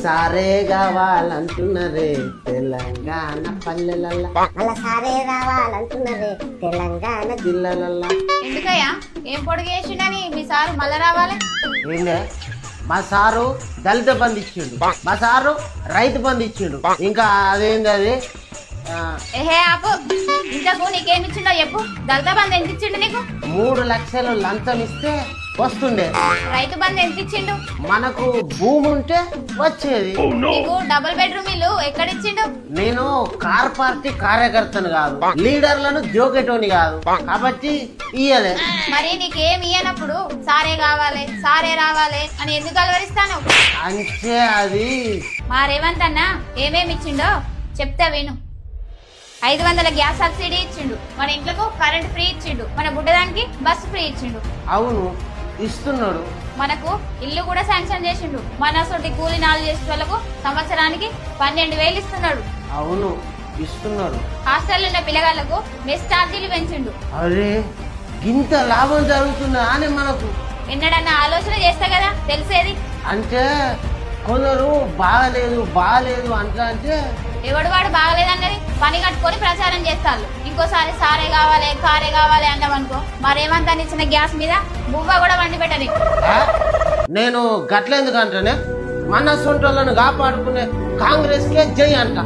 సారే కావాలంటున్నరే తెలంగాణ పల్లెలల్లా మళ్ళా సారే రావాలంటున్నదే తెలంగాణ జిల్లాలల్లా. ఎందుకయ్యా ఏం పొడుగు చేసిండని మీ సారు మళ్ళా రావాలి? ఏందే మా సారు దళిత బంధు ఇచ్చిండు, మా సారు రైతు బంధు ఇచ్చిండు, ఇంకా అదేంది అది ఏహే ఆపు. ఇంతకు నీకేమిచ్చిండో చెప్పు. దళిత బంధు ఎంత ఇచ్చిండు నీకు? 3 లక్షలు లంచం ఇస్తే వస్తుండే. రైతు బంధు ఎంత ఇచ్చిండు? మనకు భూమి ఉంటే వచ్చేది. నీకు డబుల్ బెడ్రూమ్ ఇల్లు ఎక్కడిచ్చిండు? నేను కార్ పార్టీ కార్యకర్తను కాదు, లీడర్లను జోకేటోని కాదు, కాబట్టి ఇయ్యలే. మరి నీకేం ఇయ్యనప్పుడు సారే కావాలి సారే రావాలి అని ఎందుకు అలవరిస్తాను? అంటే అది మా రేవంత్ అన్న ఏమేమి ఇచ్చిండో చెప్తా విను. 500 గ్యాస్ సబ్సిడీ ఇచ్చిండు, మన ఇంట్లకు కరెంట్ ఫ్రీ ఇచ్చిండు, మన బుడ్డదానికి బస్సు ఫ్రీ ఇచ్చిండు, అవును ఇస్తున్నాడు. మనకు ఇల్లు కూడా శాంక్షన్ చేసిండు. మన సొంటి కూలి నాలు చేసే వాళ్ళకు సంవత్సరానికి 12,000 ఇస్తున్నాడు. అవును ఇస్తున్నాడు. హాస్టల్లో ఉన్న పిల్లగాళ్లకు మెస్ ఛార్జీలు పెంచిండు. అరే ఇంత లాభం జరుగుతుందా అని మనకు ఎన్నడన్నా ఆలోచన చేస్తా కదా తెలిసేది. అంటే కొందరు బాగలేదు అంటా అంటే ఎవడు వాడు బాగలేదన్నది పని కట్టుకొని ప్రచారం చేస్తారు. ఇంకోసారి సారే కావాలి కారే కావాలి అన్నామనుకో మరేమంతా ఇచ్చిన గ్యాస్ మీద బువ్వ కూడా వండి పెట్టని. నేను గట్లెందుకు అంటానే, మన సొంటోళ్ళను కాపాడుకునే కాంగ్రెస్ కే జై అంట.